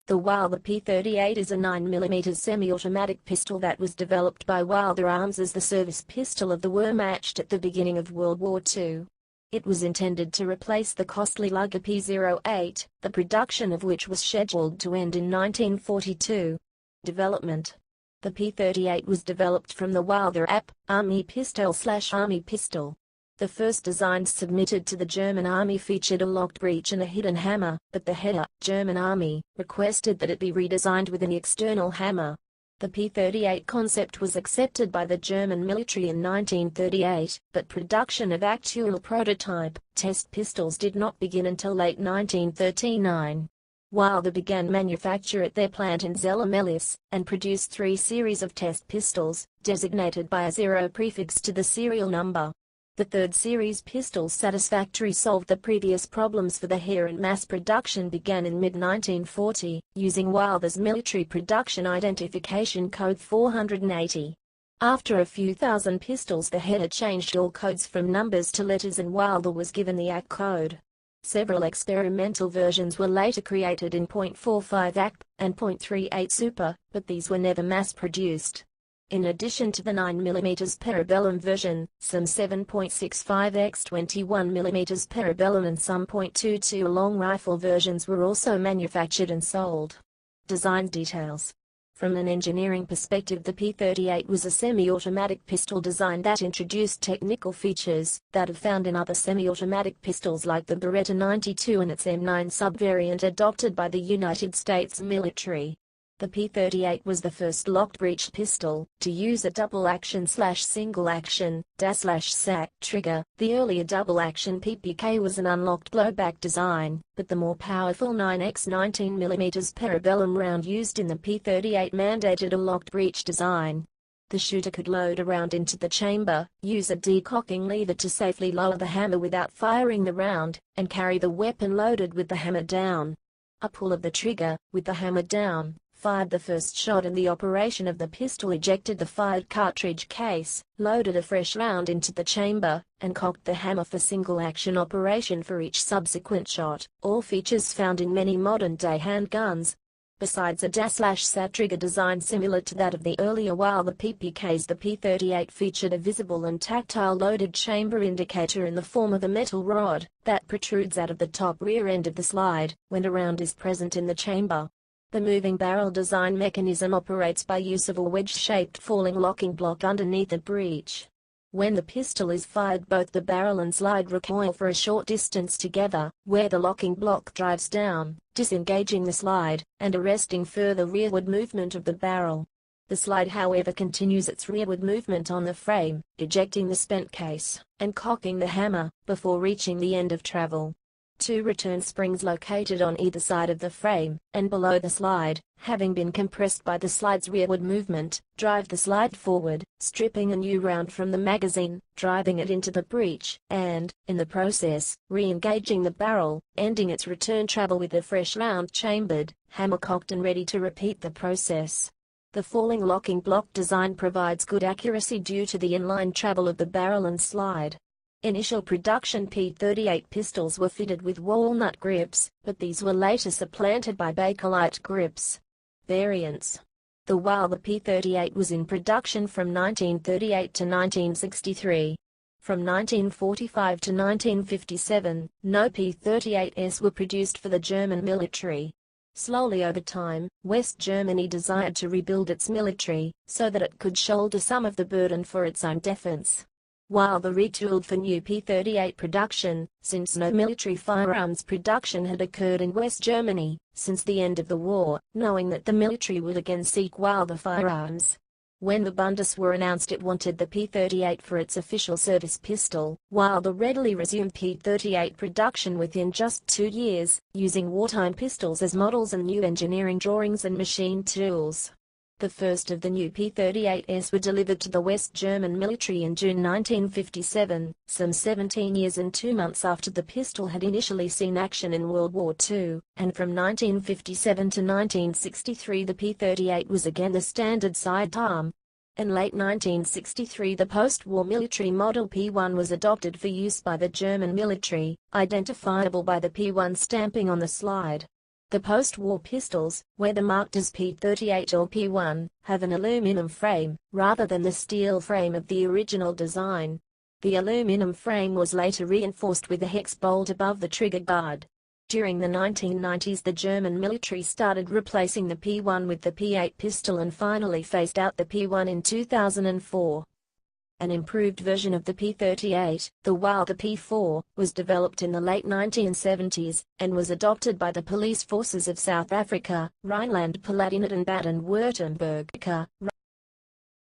The Walther P38 is a 9mm semi-automatic pistol that was developed by Walther Arms as the service pistol of the Wehrmacht at the beginning of World War II. It was intended to replace the costly Luger P08, the production of which was scheduled to end in 1942. Development. The P38 was developed from the Walther Army pistol/Army pistol. The first designs submitted to the German Army featured a locked breech and a hidden hammer, but the German Army requested that it be redesigned with an external hammer. The P38 concept was accepted by the German military in 1938, but production of actual prototype test pistols did not begin until late 1939. Walther began manufacture at their plant in Zella-Mehlis, and produced 3 series of test pistols, designated by a 0 prefix to the serial number. The third series pistols satisfactorily solved the previous problems for the hair, and mass production began in mid-1940, using Walther's military production identification code 480. After a few thousand pistols, the header changed all codes from numbers to letters and Walther was given the AC code. Several experimental versions were later created in .45 AC and .38 Super, but these were never mass-produced. In addition to the 9mm Parabellum version, some 7.65 x 21mm Parabellum and some .22 long rifle versions were also manufactured and sold. Design details. From an engineering perspective, the P38 was a semi-automatic pistol design that introduced technical features that are found in other semi-automatic pistols like the Beretta 92 and its M9 subvariant adopted by the United States military. The P38 was the first locked breech pistol to use a double-action/single-action /SAC trigger. The earlier double-action PPK was an unlocked blowback design, but the more powerful 9x 19mm Parabellum round used in the P38 mandated a locked breech design. The shooter could load a round into the chamber, use a decocking lever to safely lower the hammer without firing the round, and carry the weapon loaded with the hammer down. A pull of the trigger, with the hammer down, fired the first shot, and the operation of the pistol ejected the fired cartridge case, loaded a fresh round into the chamber, and cocked the hammer for single-action operation for each subsequent shot, all features found in many modern-day handguns. Besides a /SAT trigger design similar to that of the earlier Walther PPKs, the P38 featured a visible and tactile loaded chamber indicator in the form of a metal rod that protrudes out of the top rear end of the slide when a round is present in the chamber. The moving barrel design mechanism operates by use of a wedge-shaped falling locking block underneath the breech. When the pistol is fired, both the barrel and slide recoil for a short distance together, where the locking block drives down, disengaging the slide, and arresting further rearward movement of the barrel. The slide, however, continues its rearward movement on the frame, ejecting the spent case, and cocking the hammer, before reaching the end of travel. 2 return springs located on either side of the frame, and below the slide, having been compressed by the slide's rearward movement, drive the slide forward, stripping a new round from the magazine, driving it into the breech, and, in the process, re-engaging the barrel, ending its return travel with a fresh round chambered, hammer cocked and ready to repeat the process. The falling locking block design provides good accuracy due to the inline travel of the barrel and slide. Initial production P38 pistols were fitted with walnut grips, but these were later supplanted by Bakelite grips. Variants. The Walther P38 was in production from 1938 to 1963. From 1945 to 1957, no P38s were produced for the German military. Slowly over time, West Germany desired to rebuild its military, so that it could shoulder some of the burden for its own defense. Walther retooled for new P38 production, since no military firearms production had occurred in West Germany since the end of the war, knowing that the military would again seek Walther firearms. When the Bundeswehr announced it wanted the P38 for its official service pistol, Walther readily resumed P38 production within just 2 years, using wartime pistols as models and new engineering drawings and machine tools. The first of the new P38s were delivered to the West German military in June 1957, some 17 years and 2 months after the pistol had initially seen action in World War II, and from 1957 to 1963 the P38 was again the standard sidearm. In late 1963 the post-war military model P1 was adopted for use by the German military, identifiable by the P1 stamping on the slide. The post-war pistols, whether marked as P38 or P1, have an aluminum frame, rather than the steel frame of the original design. The aluminum frame was later reinforced with a hex bolt above the trigger guard. During the 1990s the German military started replacing the P1 with the P8 pistol and finally phased out the P1 in 2004. An improved version of the P38, the Walther P4, was developed in the late 1970s, and was adopted by the police forces of South Africa, Rhineland-Palatinate and Baden-Württemberg.